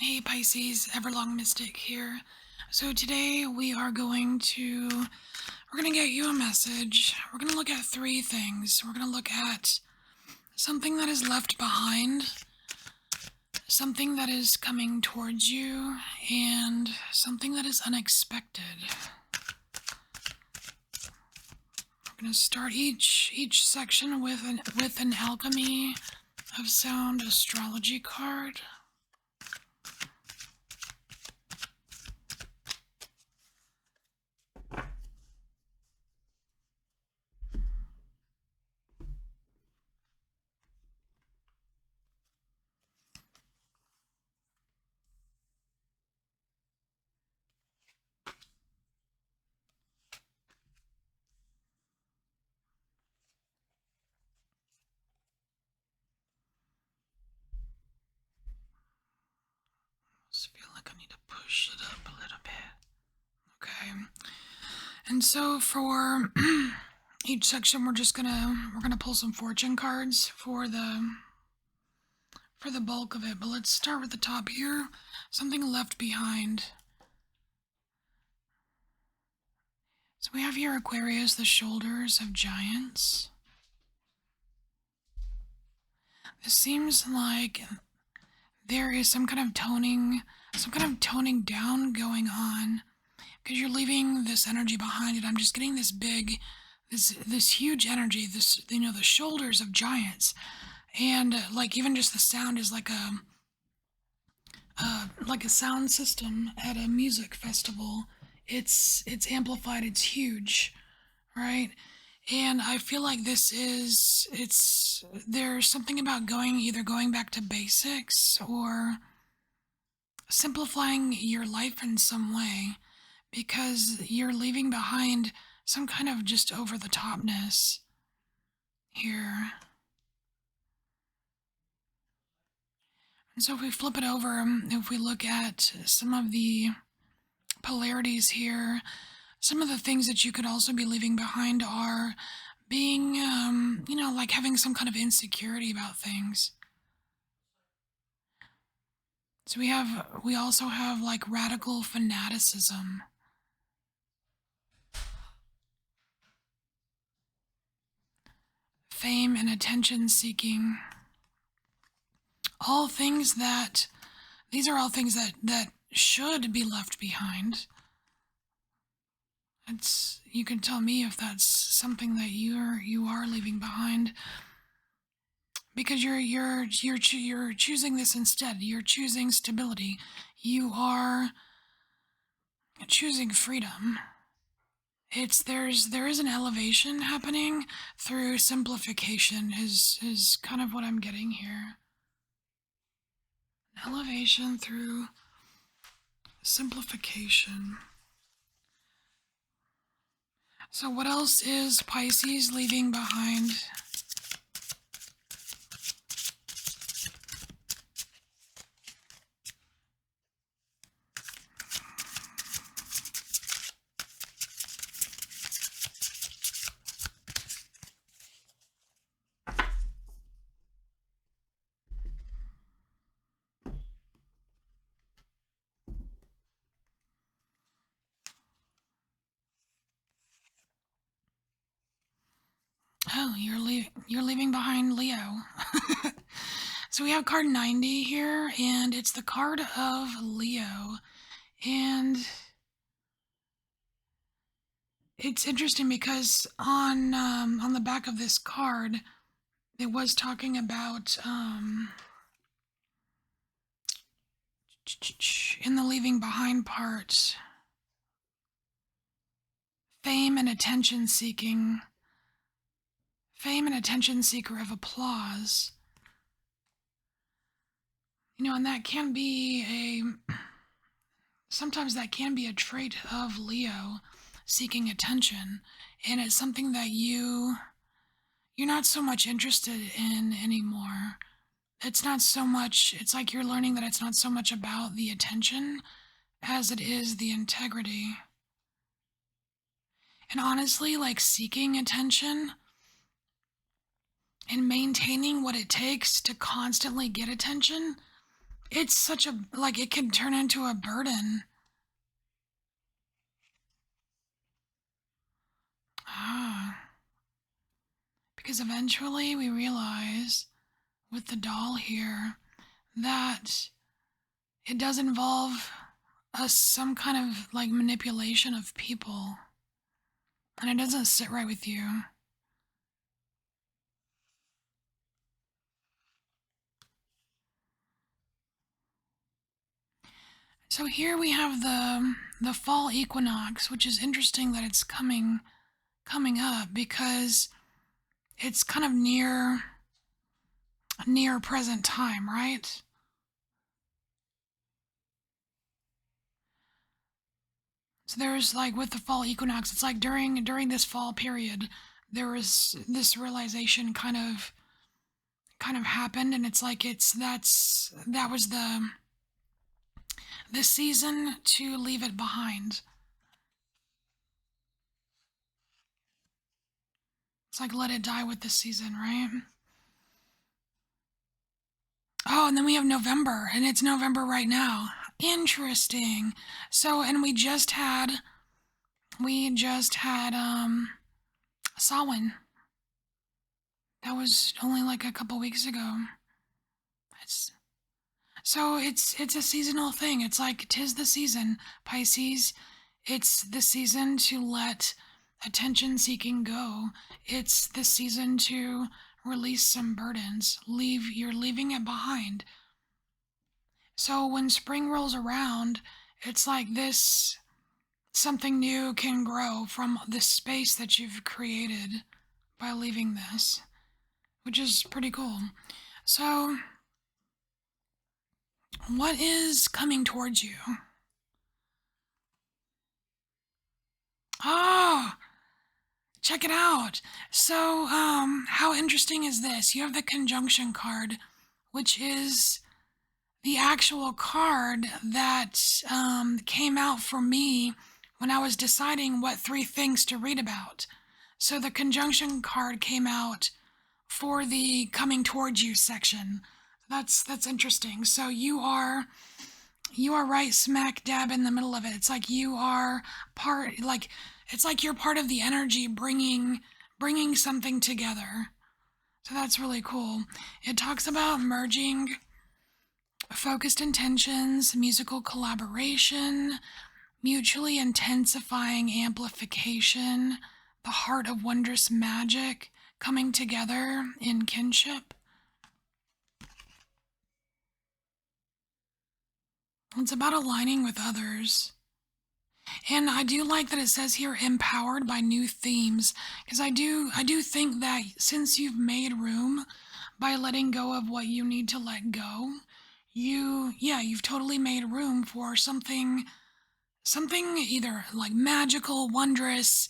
Hey Pisces, EverlongMystic here. So today we're going to get you a message. We're going to look at three things. We're going to look at something that is left behind, something that is coming towards you, and something that is unexpected. We're going to start each section with an alchemy of sound astrology card. I just feel like I need to push it up a little bit. Okay. And so for each section we're gonna pull some fortune cards for the bulk of it. But let's start with the top here. Something left behind. So we have here Aquarius, the shoulders of giants. This seems like there is some kind of toning down going on, because you're leaving this energy behind. And I'm just getting this huge energy, the shoulders of giants. And like even just the sound is like a sound system at a music festival. It's amplified, it's huge, right? And I feel like there's something about either going back to basics or simplifying your life in some way, because you're leaving behind some kind of just over the topness here. And so if we flip it over, if we look at some of the polarities here, some of the things that you could also be leaving behind are being, like having some kind of insecurity about things. So we also have like radical fanaticism. Fame and attention seeking. These are all things that should be left behind. You can tell me if that's something that you are leaving behind, because you're choosing this instead. You're choosing stability. You are choosing freedom. There is an elevation happening through simplification is kind of what I'm getting here. An elevation through simplification. So what else is Pisces leaving behind? Oh, you're leaving behind Leo. So we have card 90 here, and it's the card of Leo. And it's interesting because on the back of this card, it was talking about in the leaving behind part, fame and attention seeking. Fame and attention seeker of applause. And that can be sometimes that can be a trait of Leo, seeking attention. And it's something that you're not so much interested in anymore. It's like you're learning that it's not so much about the attention as it is the integrity. And honestly, like seeking attention and maintaining what it takes to constantly get attention It's such a, like, it can turn into a burden. Ah, because eventually we realize with the doll here that it does involve some kind of like manipulation of people, and it doesn't sit right with you. So here we have the fall equinox, which is interesting that it's coming up because it's kind of near present time, right? So there's like with the fall equinox, it's like during this fall period, there was this realization kind of happened, and it's like that was the season to leave it behind. It's like let it die with the season, right? Oh, and then we have November, and it's November right now. Interesting. So, and we just had Samhain. That was only like a couple weeks ago. It's so it's a seasonal thing. It's like 'tis the season, Pisces. It's the season to let attention seeking go. It's the season to release some burdens. You're leaving it behind. So when spring rolls around, it's like this something new can grow from the space that you've created by leaving this, which is pretty cool. So, what is coming towards you? Oh, check it out. So, how interesting is this? You have the conjunction card, which is the actual card that came out for me when I was deciding what 3 things to read about. So the conjunction card came out for the coming towards you section. That's interesting. So you are right smack dab in the middle of it. It's like you are part like it's like you're part of the energy bringing something together. So that's really cool. It talks about merging focused intentions, musical collaboration, mutually intensifying amplification, the heart of wondrous magic coming together in kinship. It's about aligning with others. And I do like that it says here empowered by new themes because I do think that since you've made room by letting go of what you need to let go, you've totally made room for something either like magical, wondrous,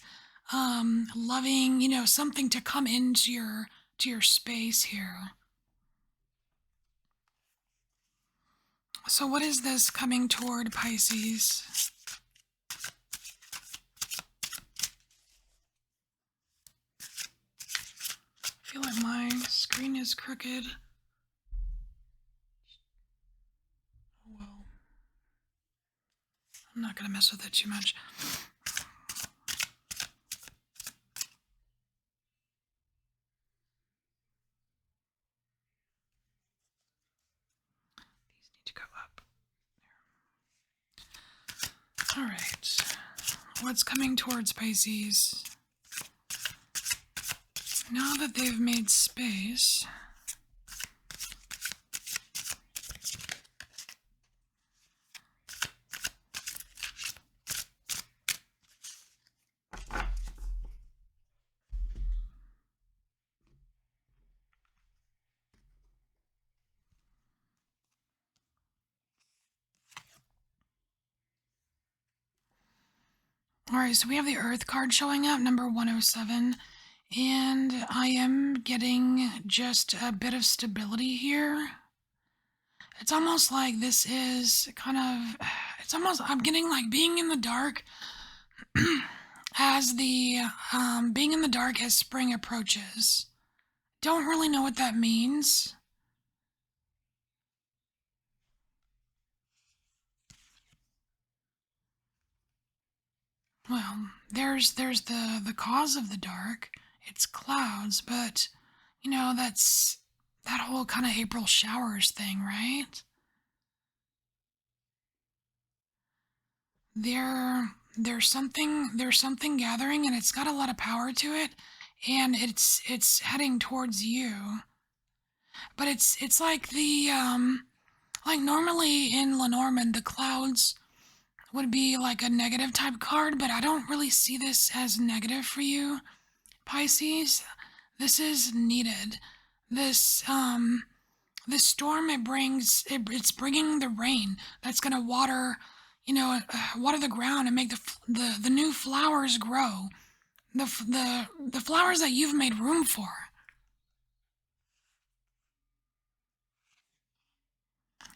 loving, something to come into your space here. So what is this coming toward Pisces? I feel like my screen is crooked. Oh well. I'm not gonna mess with it too much. These need to go up. There. Alright. What's coming towards Pisces? Now that they've made space, alright, so we have the Earth card showing up, number 107, and I am getting just a bit of stability here. It's almost like this is it's almost, I'm getting like being in the dark being in the dark as spring approaches. Don't really know what that means. Well, there's the cause of the dark. It's clouds, but that's that whole kind of April showers thing, right? There's something gathering, and it's got a lot of power to it, and it's heading towards you. But it's like normally in Lenormand the clouds would be like a negative type card, but I don't really see this as negative for you, Pisces. This is needed. This storm, it's bringing the rain that's going to water the ground and make the new flowers grow. The flowers that you've made room for.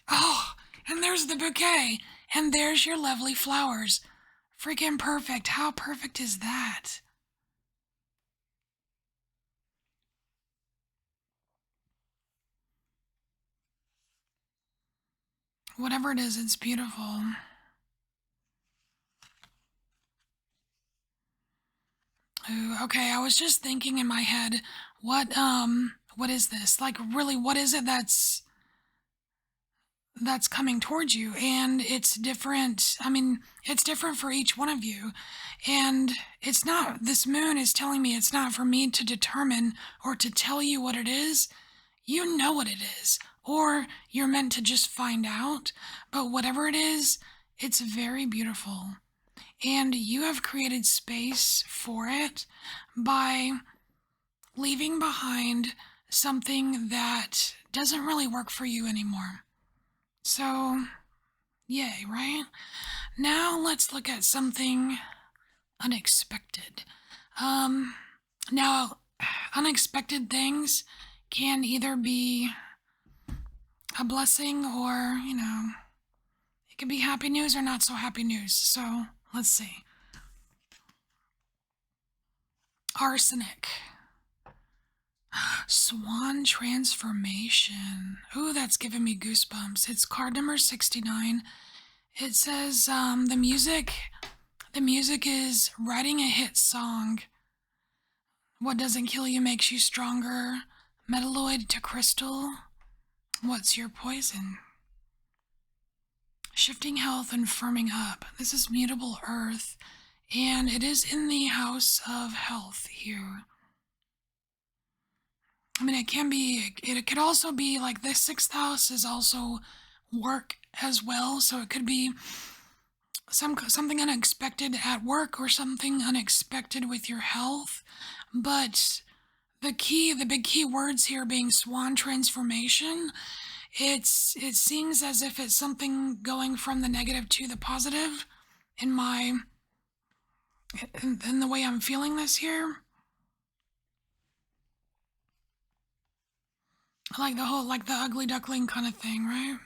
Oh, and there's the bouquet, and there's your lovely flowers. Freaking perfect. How perfect is that? Whatever it is, it's beautiful. Ooh, okay, I was just thinking in my head, what is this? Like really, what is it that's coming towards you? And it's different. I mean, it's different for each one of you. And it's not, this moon is telling me it's not for me to determine or to tell you what it is. You know what it is, or you're meant to just find out. But whatever it is, it's very beautiful. And you have created space for it by leaving behind something that doesn't really work for you anymore. So, yay, right? Now let's look at something unexpected. Um, now, unexpected things can either be a blessing or, it can be happy news or not so happy news. So, let's see. Arsenic. Swan transformation. Ooh, that's giving me goosebumps. It's card number 69. It says the music is writing a hit song. What doesn't kill you makes you stronger. Metalloid to crystal. What's your poison? Shifting health and firming up. This is mutable earth, and it is in the house of health here. I mean, it could also be like the sixth house is also work as well, so it could be something unexpected at work or something unexpected with your health. But the big key words here being swan transformation. It seems as if it's something going from the negative to the positive in my in the way I'm feeling this here. Like the ugly duckling kind of thing, right?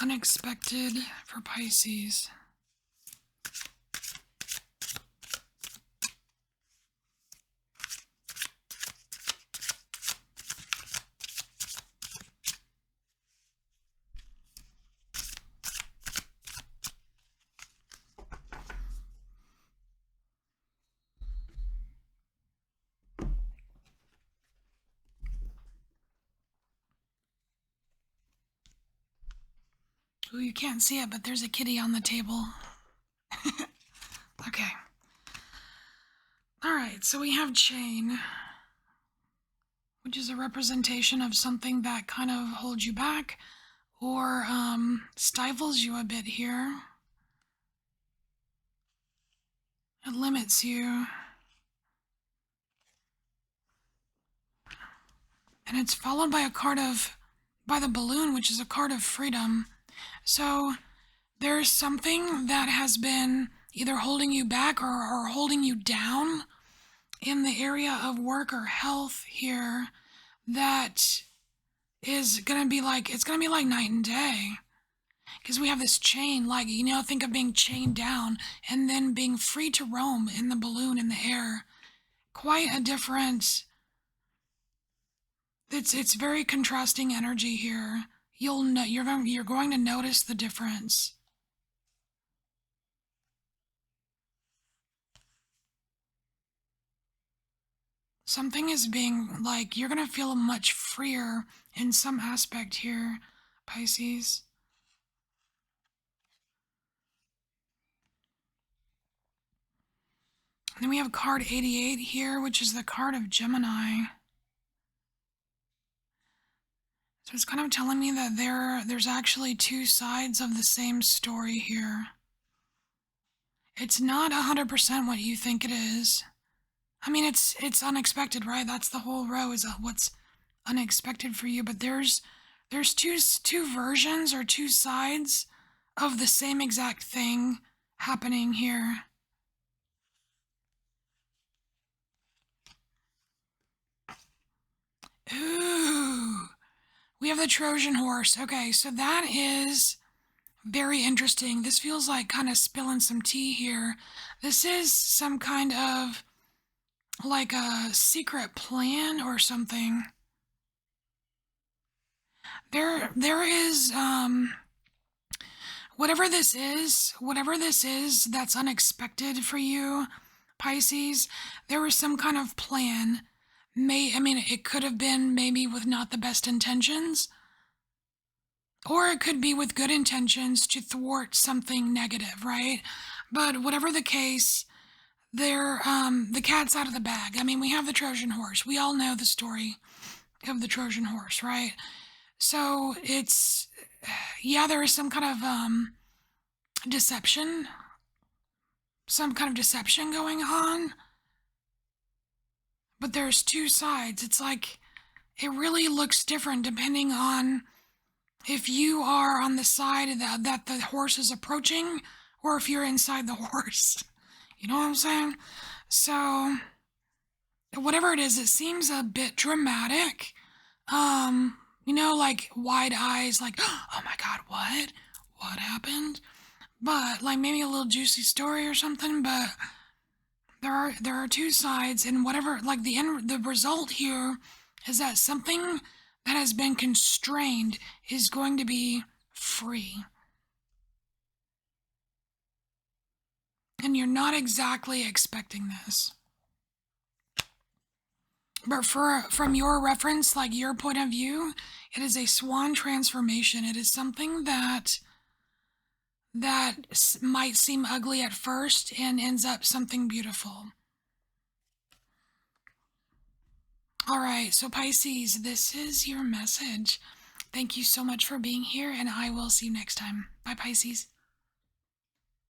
Unexpected for Pisces. Ooh, you can't see it, but there's a kitty on the table. Okay. Alright, so we have chain, which is a representation of something that kind of holds you back or stifles you a bit here. It limits you. And it's followed by by the balloon, which is a card of freedom. So there's something that has been either holding you back or holding you down in the area of work or health here that is gonna be it's gonna be like night and day. Because we have this chain, think of being chained down and then being free to roam in the balloon in the air. Quite a different It's very contrasting energy here. You're going to notice the difference. Something is being like you're going to feel much freer in some aspect here, Pisces. And then we have card 88 here, which is the card of Gemini. So it's kind of telling me that there's actually two sides of the same story here. It's not 100% what you think it is. I mean, it's unexpected, right? That's the whole row is what's unexpected for you. But there's two versions or two sides of the same exact thing happening here. Ooh, we have the Trojan horse. Okay, so that is very interesting. This feels like kind of spilling some tea here. This is some kind of like a secret plan or something. There is whatever this is that's unexpected for you, Pisces, there was some kind of plan. It could have been maybe with not the best intentions, or it could be with good intentions to thwart something negative, right? But whatever the case, the cat's out of the bag. I mean, we have the Trojan horse. We all know the story of the Trojan horse, right? So it's, yeah, there is some kind of deception, going on. But there's two sides. It's like, it really looks different depending on if you are on the side that the horse is approaching or if you're inside the horse. You know what I'm saying? So, whatever it is, it seems a bit dramatic. Like wide eyes, like, oh my God, what? What happened? But like maybe a little juicy story or something, but there are two sides, and whatever, like the result here is that something that has been constrained is going to be free. And you're not exactly expecting this. But from your reference, like your point of view, it is a swan transformation. It is something that might seem ugly at first and ends up something beautiful. All right, so Pisces, this is your message. Thank you so much for being here, and I will see you next time. Bye, Pisces.